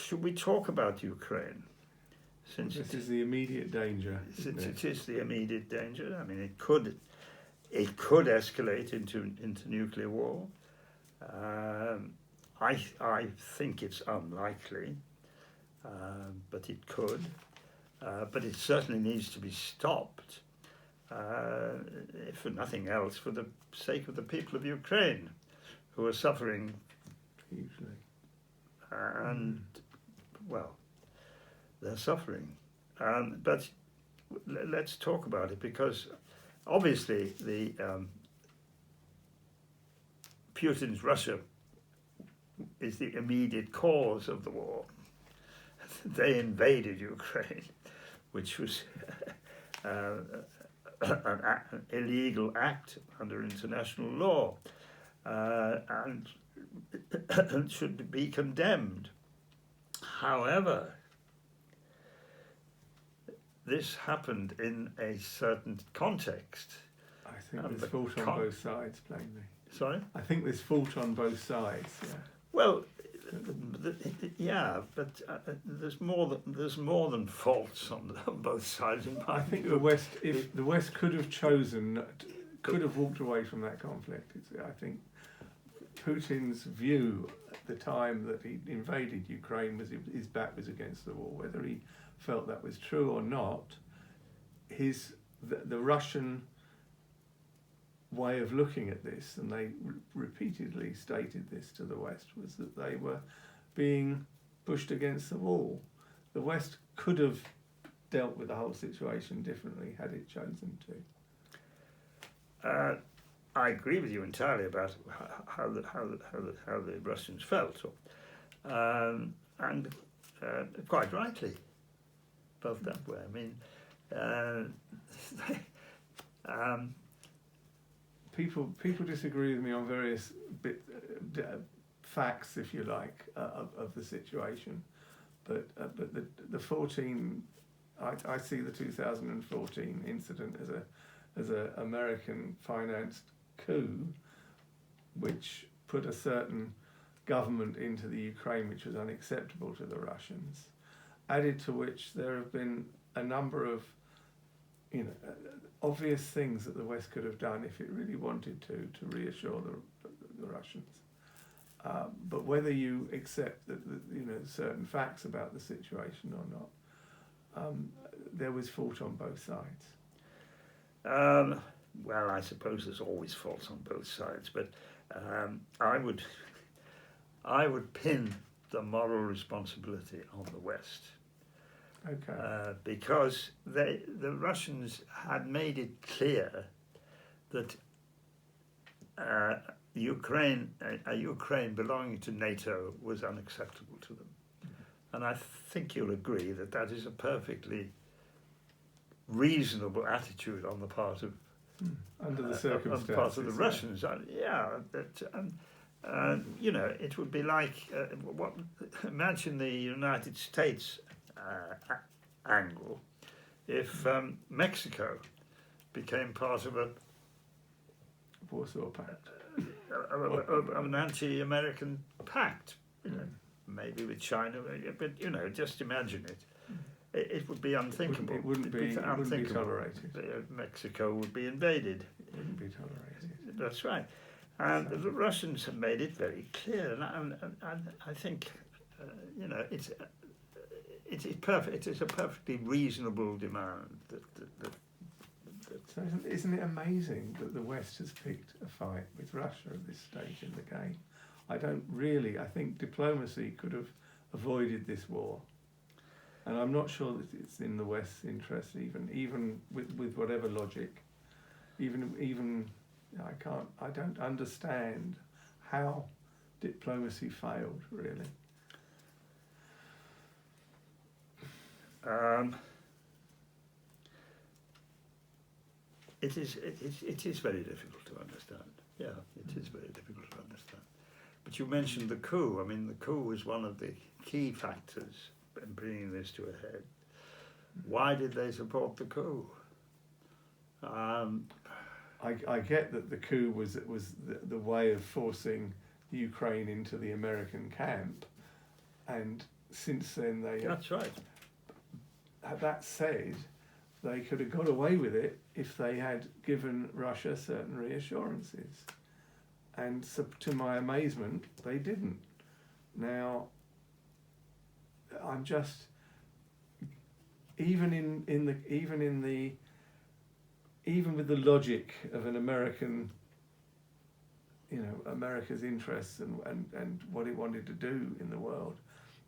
should we talk about Ukraine? Since This is the immediate danger. Since it is the immediate danger. I mean, it could escalate into nuclear war. I think it's unlikely, but it could. But it certainly needs to be stopped, if for nothing else, for the sake of the people of Ukraine, who are suffering Hugely. And, well, they're suffering. But let's talk about it, because obviously Putin's Russia is the immediate cause of the war. They invaded Ukraine, which was an illegal act under international law, and should be condemned. However, this happened in a certain context. I think there's fault on both sides, plainly. Sorry? I think there's fault on both sides. Yeah. Well, yeah, but there's more than faults on both sides. In my I think view. if the West could have walked away from that conflict. I think Putin's view at the time that he invaded Ukraine was his back was against the wall. Whether he felt that was true or not, the Russian way of looking at this, and they repeatedly stated this to the West, was that they were being pushed against the wall. The West could have dealt with the whole situation differently had it chosen to. I agree with you entirely about how the Russians felt, and quite rightly felt that way. I mean, people disagree with me on various facts, if you like, of the situation, but the 14, I see the 2014 incident as a American financed coup, which put a certain government into the Ukraine which was unacceptable to the Russians, added to which there have been a number of obvious things that the West could have done if it really wanted to reassure the Russians. But whether you accept that certain facts about the situation or not, there was fault on both sides. Well, I suppose there's always faults on both sides, but I would pin the moral responsibility on the West. Okay. Because the Russians had made it clear that Ukraine belonging to NATO was unacceptable to them. And I think you'll agree that is a perfectly reasonable attitude on the part of under the circumstances, on the part of the Russians. It would be like imagine the United States angle if Mexico became part of Warsaw Pact, of an anti-American pact, maybe with China, but just imagine it. It would be unthinkable. It wouldn't be tolerated. Mexico would be invaded. It wouldn't be tolerated. That's right. And the Russians have made it very clear, and I think it's perfect. It is a perfectly reasonable demand. So isn't it amazing that the West has picked a fight with Russia at this stage in the game? I think diplomacy could have avoided this war. And I'm not sure that it's in the West's interest, even with whatever logic. I don't understand how diplomacy failed, really. It is very difficult to understand. Yeah, it is very difficult to understand. But you mentioned the coup. I mean, the coup was one of the key factors in bringing this to a head. Why did they support the coup? I get that the coup was the way of forcing Ukraine into the American camp, and since then they. That's right. That said, they could have got away with it if they had given Russia certain reassurances, and so, to my amazement, they didn't. Now, I'm just even with the logic of an American, America's interests and what it wanted to do in the world,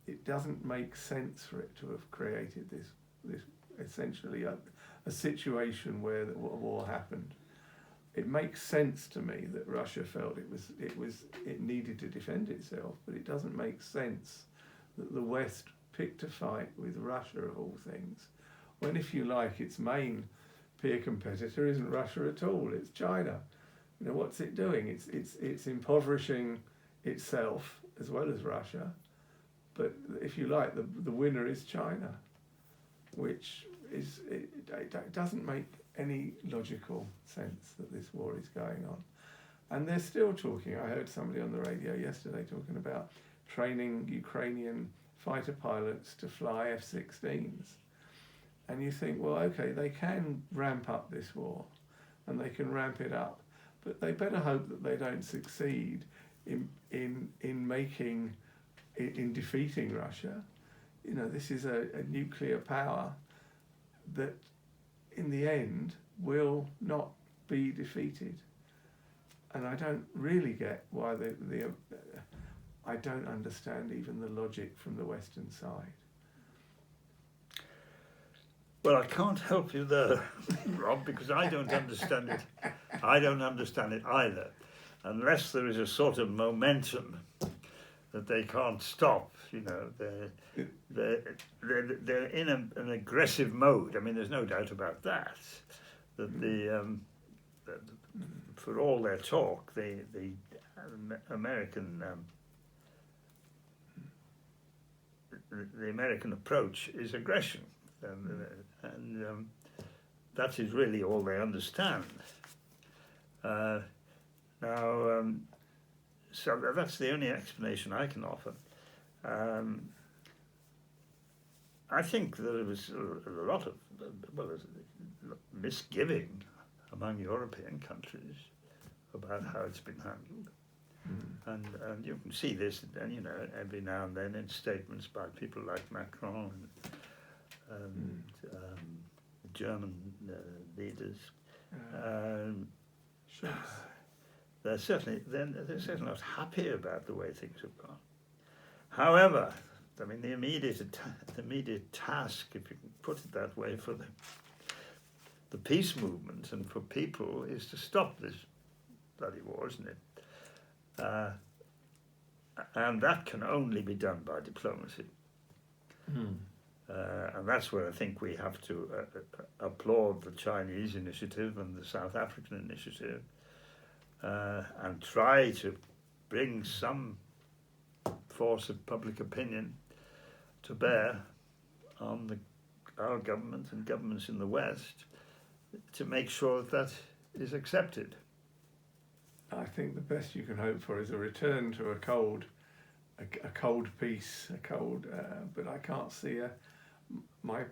it doesn't make sense for it to have created this essentially a situation where a war happened. It makes sense to me that Russia felt it needed to defend itself, but it doesn't make sense that the West picked a fight with Russia of all things, when, if you like, its main peer competitor isn't Russia at all, it's China. What's it doing? It's impoverishing itself as well as Russia, but if you like, the winner is China, which is it doesn't make any logical sense that this war is going on. And they're still talking. I heard somebody on the radio yesterday talking about training Ukrainian fighter pilots to fly F-16s. And you think, well, okay, they can ramp up this war and they can ramp it up, but they better hope that they don't succeed in defeating Russia. This is a nuclear power that in the end will not be defeated. And I don't really get why I don't understand even the logic from the Western side. Well, I can't help you there, Rob, because I don't understand it. I don't understand it either, unless there is a sort of momentum that they can't stop. They're in an aggressive mode. I mean, there's no doubt about that. That for all their talk, the American the American approach is aggression, and that is really all they understand. So that's the only explanation I can offer. I think there was a lot of misgiving among European countries about how it's been handled. And you can see this, every now and then in statements by people like Macron and German leaders. They're certainly not happy about the way things have gone. However, I mean, the immediate task, if you can put it that way, for the peace movement and for people is to stop this bloody war, isn't it? And that can only be done by diplomacy. And that's where I think we have to applaud the Chinese initiative and the South African initiative, and try to bring some force of public opinion to bear on our government and governments in the West to make sure that is accepted. I think the best you can hope for is a return to a cold peace, but I can't see my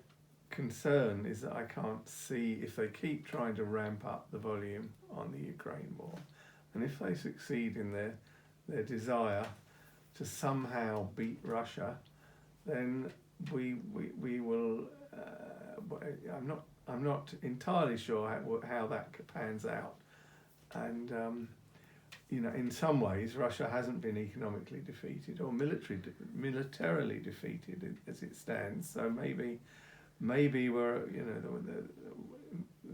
concern is that I can't see, if they keep trying to ramp up the volume on the Ukraine war, and if they succeed in their desire to somehow beat Russia, then we will. I'm not entirely sure how that pans out, and in some ways Russia hasn't been economically defeated or militarily defeated as it stands. So maybe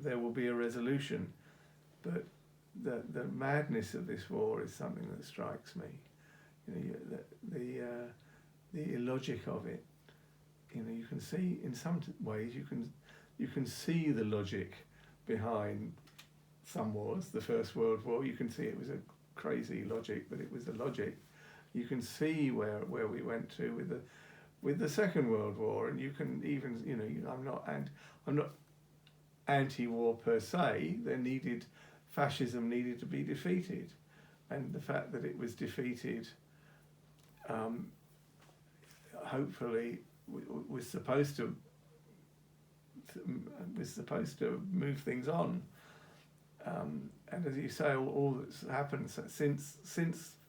there will be a resolution, but the madness of this war is something that strikes me. The illogic of it. You can see in some ways you can see the logic behind some wars. The First World War, you can see it was a crazy logic, but it was the logic. You can see where we went to with the Second World War, and you can even I'm not anti-war per se. Fascism needed to be defeated, and the fact that it was defeated hopefully we're supposed to move things on. And as you say, all that's happened since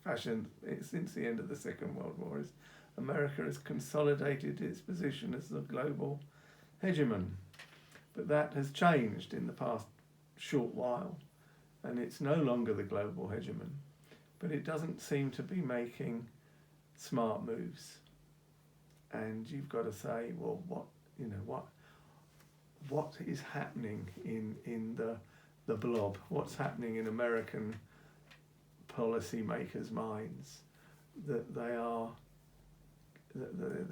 the end of the Second World War is America has consolidated its position as the global hegemon. But that has changed in the past short while, and it's no longer the global hegemon. But it doesn't seem to be making smart moves. And you've got to say, well, what is happening in the blob? What's happening in American policymakers' minds that they're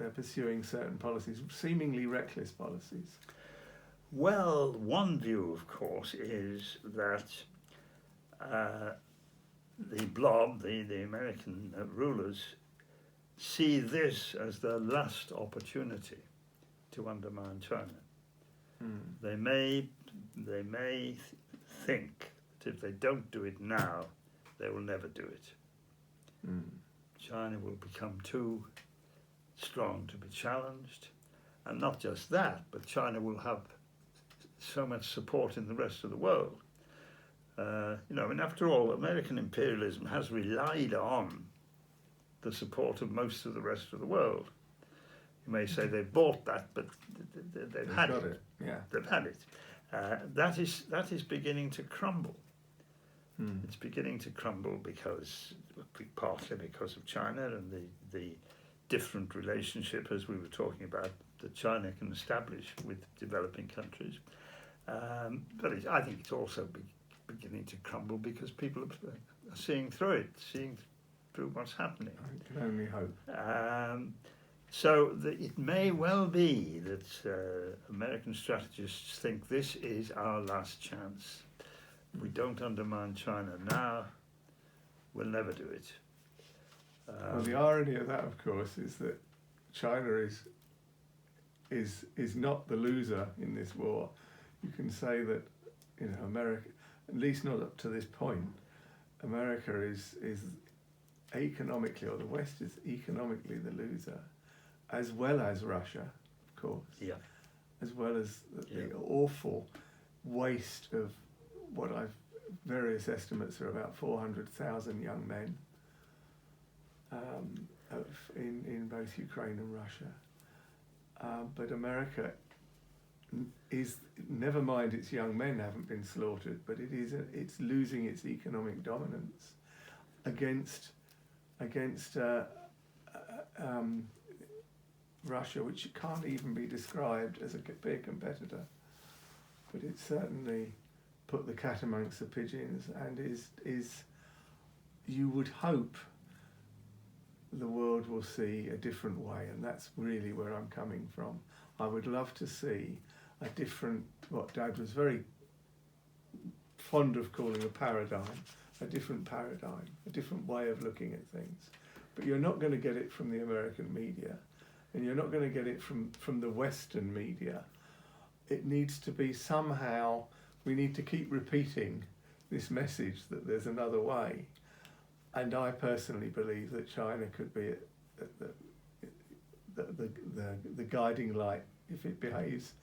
pursuing certain policies, seemingly reckless policies? Well, one view, of course, is that the blob, the American rulers, see this as their last opportunity to undermine China. They may think that if they don't do it now, they will never do it. China will become too strong to be challenged, and not just that, but China will have so much support in the rest of the world. And after all, American imperialism has relied on the support of most of the rest of the world. You may say they've bought that, but they've had it. Yeah. They've had it. That is beginning to crumble. It's beginning to crumble partly because of China and the different relationship, as we were talking about, that China can establish with developing countries. But I think it's also beginning to crumble because people are seeing through it, seeing through what's happening. I can only hope. So it may well be that American strategists think this is our last chance. If we don't undermine China now, we'll never do it. Well, the irony of that, of course, is that China is not the loser in this war. You can say that, America, at least not up to this point, America is economically, or the West is economically the loser, as well as Russia, of course. Yeah. As well as the awful waste of various estimates are about 400,000 young men in both Ukraine and Russia. But America is, never mind its young men haven't been slaughtered, but it's losing its economic dominance against Russia, which can't even be described as a big competitor, but it certainly put the cat amongst the pigeons, and is you would hope the world will see a different way, and that's really where I'm coming from. I would love to see a different, what Dad was very fond of calling a paradigm, a different way of looking at things. But you're not going to get it from the American media, and you're not going to get it from the Western media. It needs to be somehow, we need to keep repeating this message that there's another way. And I personally believe that China could be the guiding light if it behaves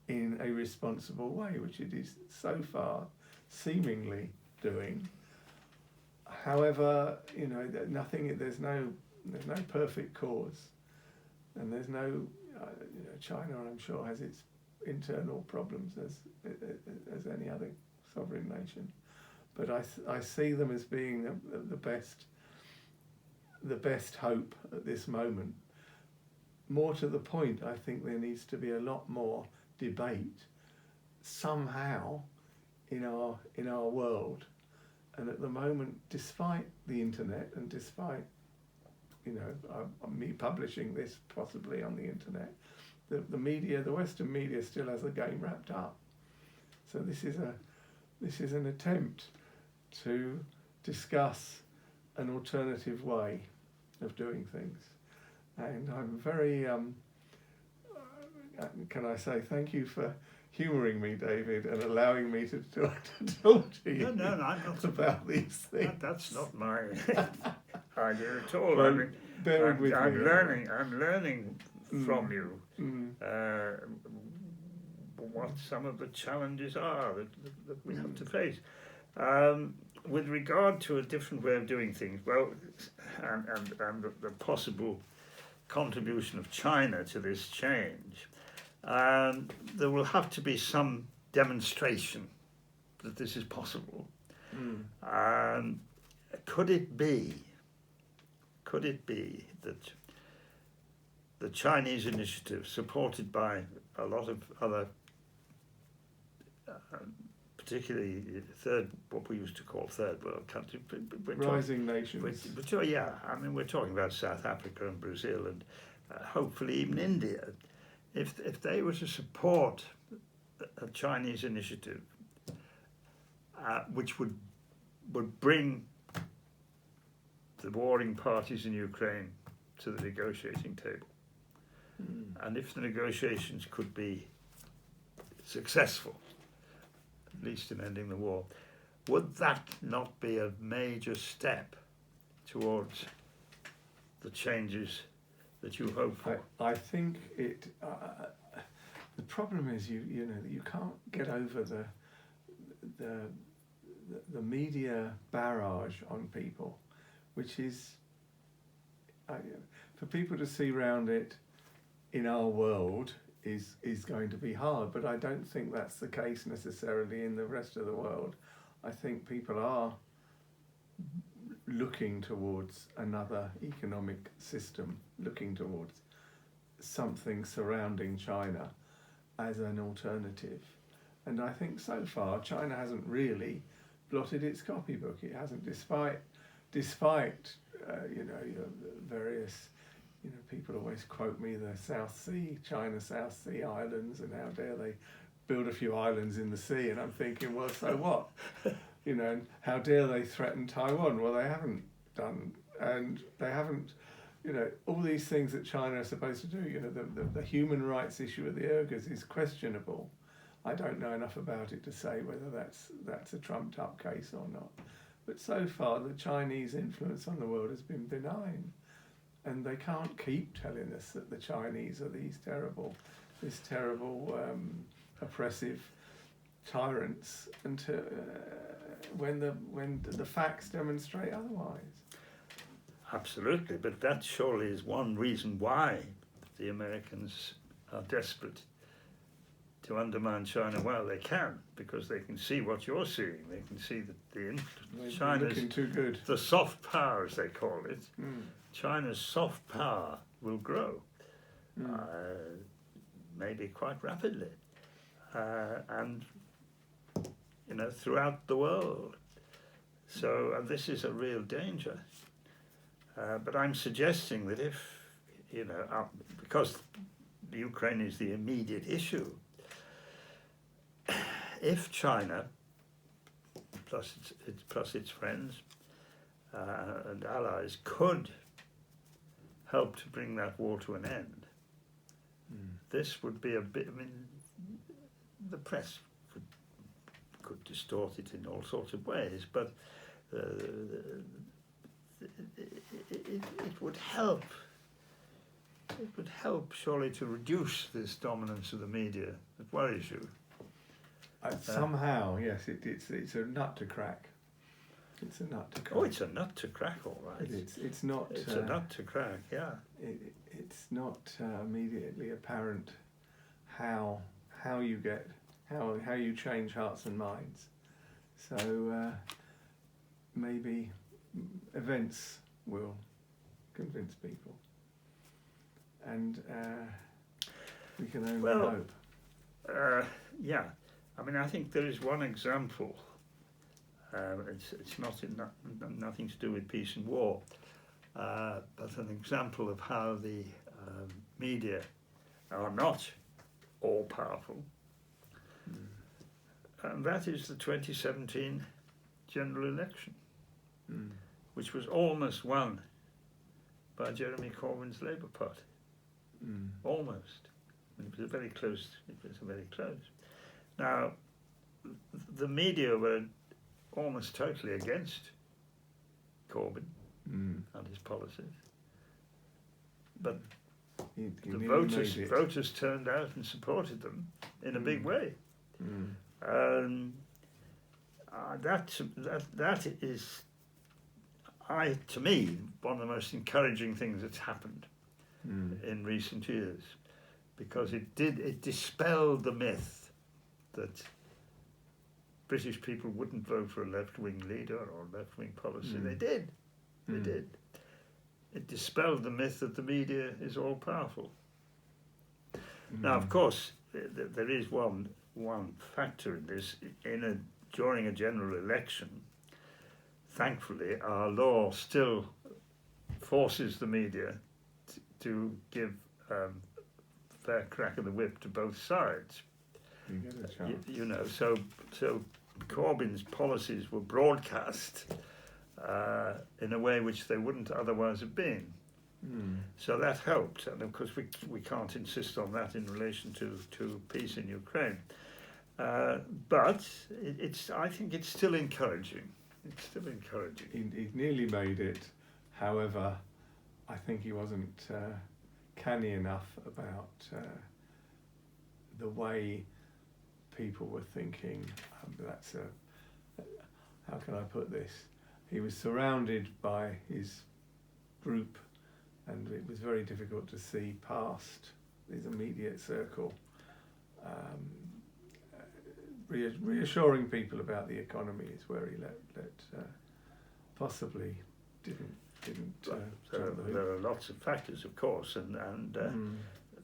in a responsible way, which it is so far seemingly doing. However, there's no perfect cause, and there's no, China, I'm sure, has its internal problems as any other sovereign nation, but I see them as being the best hope at this moment. More to the point, I think there needs to be a lot more debate somehow in our world. And at the moment, despite the internet and despite me publishing this possibly on the internet, the media, the Western media, still has the game wrapped up. So this is an attempt to discuss an alternative way of doing things. And I'm very, can I say thank you for humouring me, David, and allowing me to talk to you No, I'm not about these things. That's not my idea at all. Well, I mean, bearing with me. I'm learning from you what some of the challenges are that we have to face. With regard to a different way of doing things, well, and the possible contribution of China to this change, there will have to be some demonstration that this is possible. Could it be that the Chinese initiative, supported by a lot of other, particularly what we used to call third world countries, rising nations. Yeah, I mean, we're talking about South Africa and Brazil and hopefully even India. If they were to support a Chinese initiative, which would bring the warring parties in Ukraine to the negotiating table, and if the negotiations could be successful, at least in ending the war, would that not be a major step towards the changes that you hope for? I think it. The problem is you know you can't get over the media barrage on people, which is for people to see round it in our world is going to be hard, but I don't think that's the case necessarily in the rest of the world. I think people are looking towards another economic system, looking towards something surrounding China as an alternative. And I think so far China hasn't really blotted its copybook. It hasn't, despite your various, people always quote me the South Sea, China South Sea islands, and how dare they build a few islands in the sea. And I'm thinking, well, so what? How dare they threaten Taiwan? Well, they haven't done, and they haven't, all these things that China are supposed to do. The human rights issue with the Uyghurs is questionable. I don't know enough about it to say whether that's a trumped up case or not. But so far, the Chinese influence on the world has been benign. And they can't keep telling us that the Chinese are these terrible oppressive tyrants until when the facts demonstrate otherwise. Absolutely, but that surely is one reason why the Americans are desperate to undermine China while they can, because they can see what you're seeing. They can see that China's looking too good. The soft power, as they call it. China's soft power will grow, maybe quite rapidly, and throughout the world. So this is a real danger. But I'm suggesting that if because the Ukraine is the immediate issue, if China plus its friends and allies could help to bring that war to an end, this would be a bit. I mean, the press could distort it in all sorts of ways, but it would help. It would help surely to reduce this dominance of the media that worries you. Somehow, yes, it's a nut to crack. It's a nut to crack. Oh, it's a nut to crack, all right. It's not. It's a nut to crack, yeah. It's not immediately apparent how you change hearts and minds. So maybe events will convince people, and we can only hope. Yeah. I mean, I think there is one example. It's nothing to do with peace and war, but an example of how the media are not all powerful, and that is the 2017 general election, which was almost won by Jeremy Corbyn's Labour Party. Almost. It was very close. Now, the media were almost totally against Corbyn and his policies. but He the nearly made it. voters turned out and supported them in a big way. That is, to me, one of the most encouraging things that's happened in recent years, because it dispelled the myth that British people wouldn't vote for a left-wing leader or left-wing policy. They did. They did. It dispelled the myth that the media is all-powerful. Now, of course, there is one factor in this. During a general election, thankfully, our law still forces the media to give fair crack of the whip to both sides. You get a chance. So Corbyn's policies were broadcast in a way which they wouldn't otherwise have been. So that helped, and of course we can't insist on that in relation to peace in Ukraine. But I think it's still encouraging. It's still encouraging. He nearly made it. However, I think he wasn't canny enough about the way people were thinking. How can I put this? He was surrounded by his group, and it was very difficult to see past his immediate circle. Reassuring people about the economy is where he possibly didn't jump the hoop. There are lots of factors, of course, and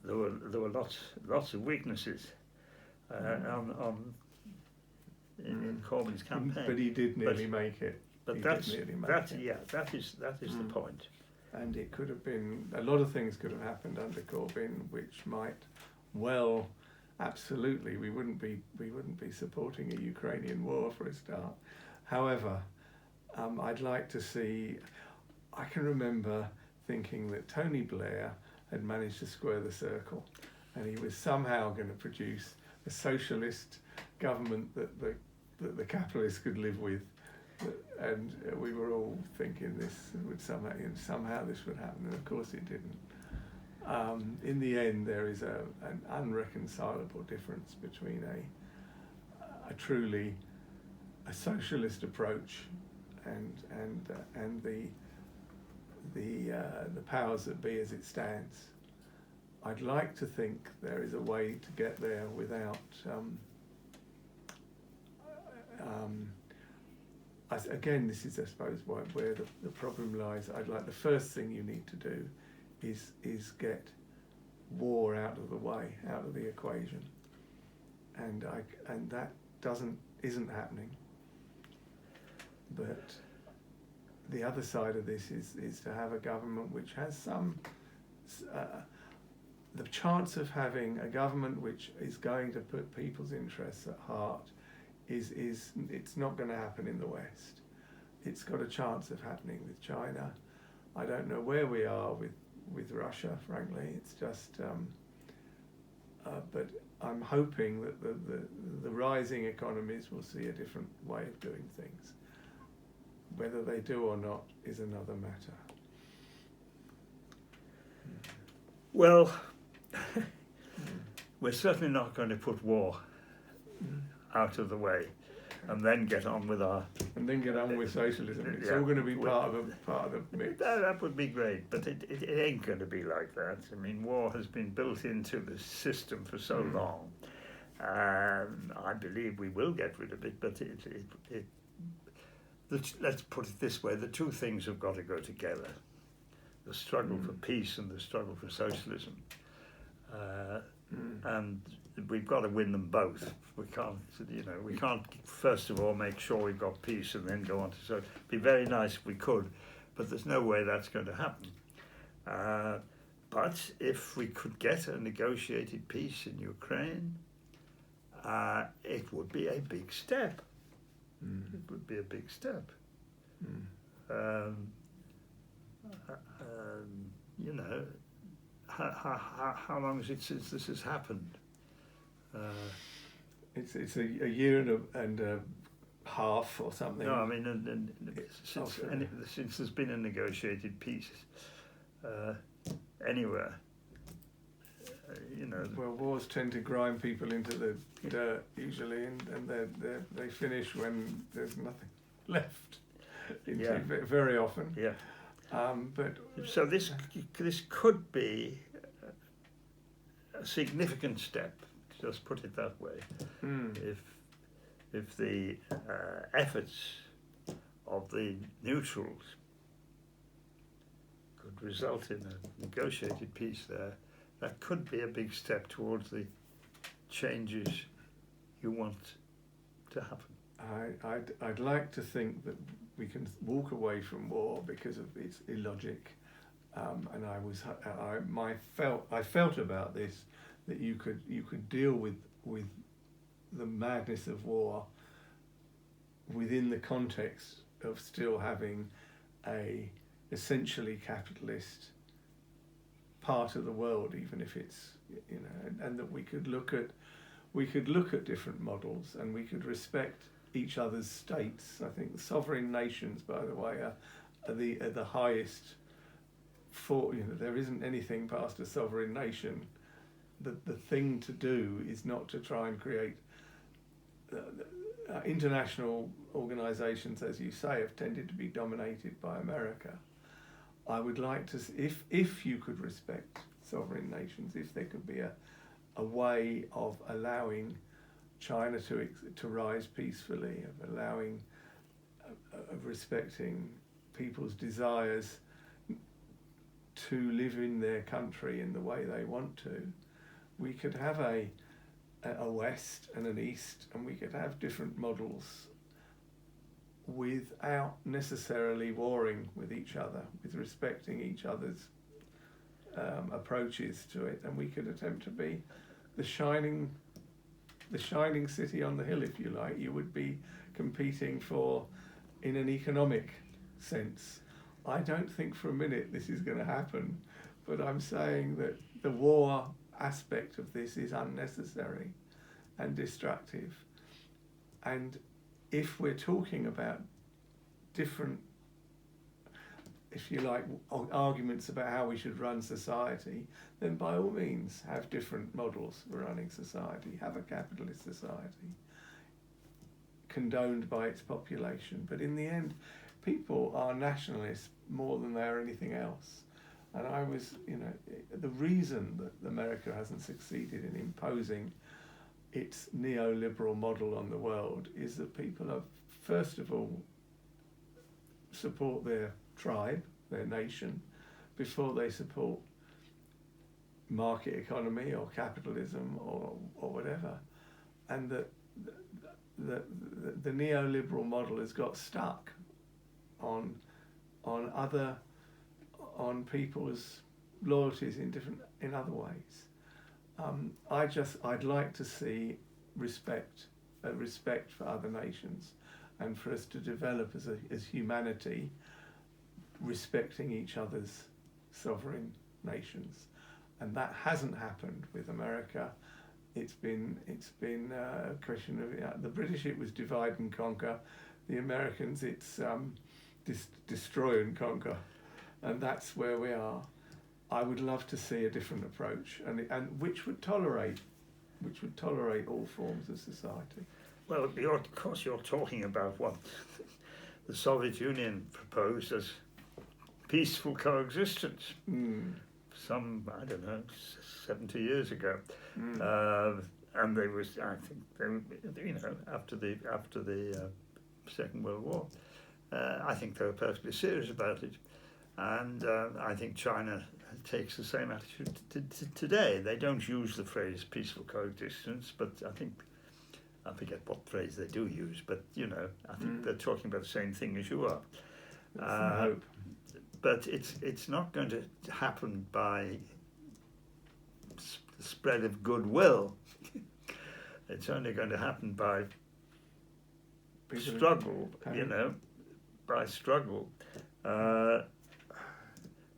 there were lots of weaknesses in Corbyn's campaign. But he did nearly make it. But that is the point. And it could have been, a lot of things could have happened under Corbyn, which might well, absolutely, we wouldn't be supporting a Ukrainian war for a start. However, I'd like to see, I can remember thinking that Tony Blair had managed to square the circle, and he was somehow going to produce a socialist government that the capitalists could live with. And we were all thinking this would somehow this would happen, and of course it didn't. In the end, there is an unreconcilable difference between a truly a socialist approach and the powers that be as it stands. I'd like to think there is a way to get there without. Again, this is, I suppose, where the problem lies. The first thing you need to do is get war out of the way, out of the equation, and that isn't happening. But the other side of this is to have a government which has some. The chance of having a government which is going to put people's interests at heart it's not going to happen in the West. It's got a chance of happening with China. I don't know where we are with Russia, frankly. It's just, but I'm hoping that the rising economies will see a different way of doing things. Whether they do or not is another matter. Well, we're certainly not going to put war out of the way and then get on with socialism. It's all going to be part of the mix. That would be great, but it ain't going to be like that. I mean, war has been built into the system for so long. I believe we will get rid of it, but let's put it this way: the two things have got to go together: the struggle for peace and the struggle for socialism. And we've got to win them both. We can't first of all make sure we've got peace and then go on to so. It'd be very nice if we could, but there's no way that's going to happen. But if we could get a negotiated peace in Ukraine, it would be a big step. It would be a big step. How long is it since this has happened? It's a year and a half or something. No, I mean, since there's been a negotiated peace, anywhere. You know. Well, wars tend to grind people into the dirt usually, and they finish when there's nothing left. Very often. Yeah. But so this could be a significant step. Just put it that way. If the efforts of the neutrals could result in a negotiated peace there, that could be a big step towards the changes you want to happen. I'd like to think that we can walk away from war because of its illogic, and I felt about this that you could deal with the madness of war within the context of still having a essentially capitalist part of the world, even if it's, you know, and that we could look at different models, and we could respect each other's states. I think sovereign nations, by the way, are the highest for, you know, there isn't anything past a sovereign nation. The thing to do is not to try and create international organisations, as you say, have tended to be dominated by America. I would like to, if you could respect sovereign nations, if there could be a way of allowing China to rise peacefully, of respecting people's desires to live in their country in the way they want to, we could have a West and an East, and we could have different models without necessarily warring with each other, with respecting each other's approaches to it, and we could attempt to be the shining city on the hill, if you like. You would be competing for, in an economic sense. I don't think for a minute this is going to happen, but I'm saying that the war aspect of this is unnecessary and destructive. And if we're talking about different, if you like, arguments about how we should run society, then by all means have different models for running society. Have a capitalist society condoned by its population. But in the end, people are nationalists more than they are anything else. And I was, you know, the reason that America hasn't succeeded in imposing its neoliberal model on the world is that people are, first of all, support their tribe, their nation, before they support market economy or capitalism or whatever. And that the neoliberal model has got stuck on people's loyalties in other ways. I'd like to see respect for other nations, and for us to develop as humanity, respecting each other's sovereign nations, and that hasn't happened with America. It's been a question of the British. It was divide and conquer. The Americans, it's destroy and conquer, and that's where we are. I would love to see a different approach, and which would tolerate all forms of society. Well, of course, you're talking about what the Soviet Union proposed as peaceful coexistence. Some, I don't know, 70 years ago, and they was, I think, you know, after the Second World War, I think they were perfectly serious about it, and I think China takes the same attitude today. They don't use the phrase peaceful coexistence, but I forget what phrase they do use, but you know, I think they're talking about the same thing as you are. I hope. But it's not going to happen by the spread of goodwill. It's only going to happen by struggle, you know, by struggle,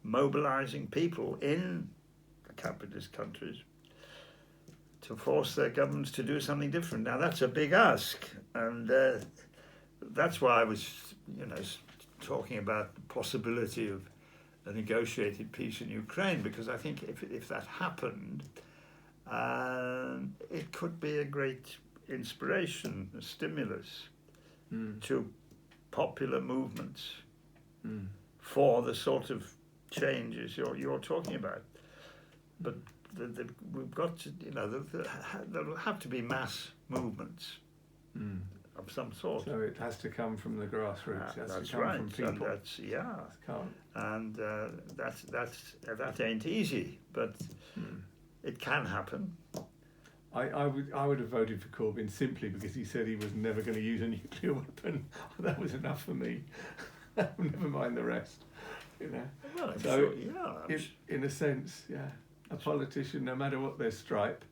mobilizing people in the capitalist countries to force their governments to do something different. Now that's a big ask, and that's why I was, you know, talking about the possibility of a negotiated peace in Ukraine, because I think if that happened, it could be a great inspiration, a stimulus to popular movements for the sort of changes you're talking about. But we've got to, there'll have to be mass movements of some sort. So it has to come from the grassroots. It has That's to come right. from people. And that ain't easy, but it can happen. I would have voted for Corbyn simply because he said he was never going to use a nuclear weapon. That was enough for me. Never mind the rest. Well, I'm so sure, in a sense, a politician, no matter what their stripe,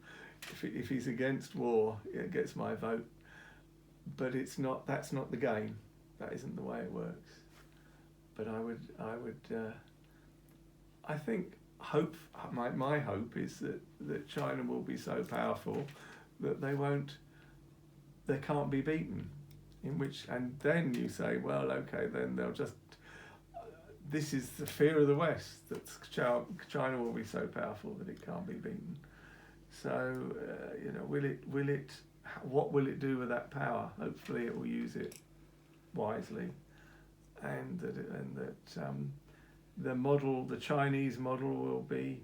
if he's against war, it gets my vote. But it's not. That's not the game. That isn't the way it works. But I think hope. My hope is that China will be so powerful that they can't be beaten. And then you say, well, okay, then they'll just. This is the fear of the West, that China will be so powerful that it can't be beaten. So what will it do with that power? Hopefully, it will use it wisely, and that the Chinese model will be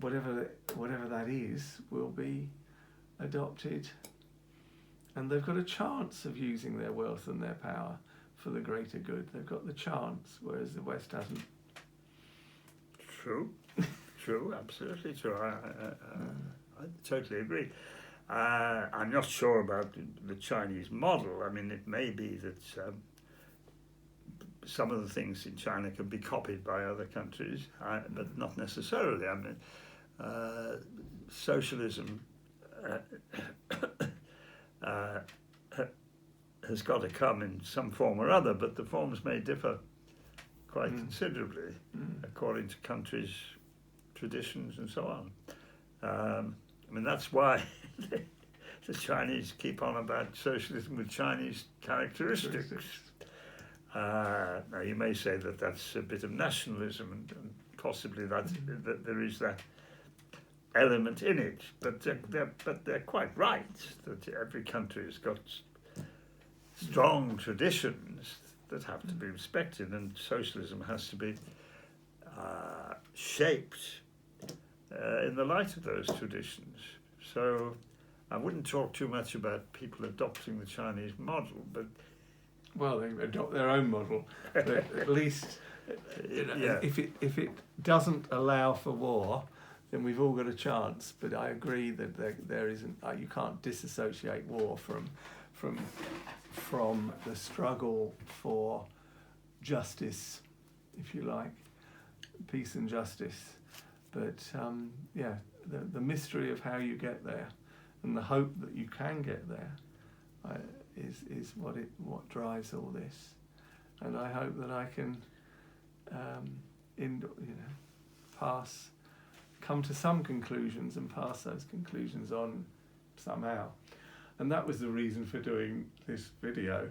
whatever that is, will be adopted, and they've got a chance of using their wealth and their power for the greater good. They've got the chance, whereas the West hasn't. True, absolutely true. I totally agree. I'm not sure about the Chinese model. I mean, it may be that some of the things in China can be copied by other countries, but not necessarily. I mean, socialism has got to come in some form or other, but the forms may differ quite considerably according to countries' traditions and so on. I mean, that's why the Chinese keep on about socialism with Chinese characteristics. Now, you may say that that's a bit of nationalism, and possibly that there is that element in it, but they're quite right that every country has got strong traditions that have to be respected, and socialism has to be shaped in the light of those traditions. So I wouldn't talk too much about people adopting the Chinese model, but well, they adopt their own model. But at least, if it doesn't allow for war, then we've all got a chance. But I agree that there isn't. You can't disassociate war from the struggle for justice, if you like, peace and justice. But the mystery of how you get there, and the hope that you can get there, is what drives all this. And I hope that I can, come to some conclusions and pass those conclusions on somehow. And that was the reason for doing this video.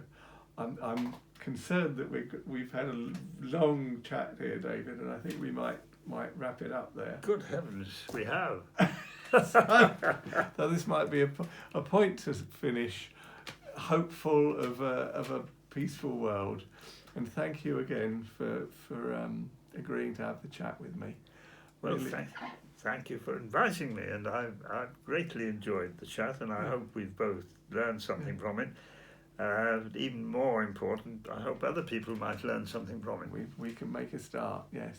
I'm concerned that we've had a long chat here, David, and I think we might wrap it up there. Good heavens, we have. So this might be a point to finish, hopeful of a peaceful world. And thank you again for agreeing to have the chat with me. Well, really. Thank you for inviting me, and I've greatly enjoyed the chat, and I hope we've both learned something from it. Even more important, I hope other people might learn something from it. We can make a start, yes.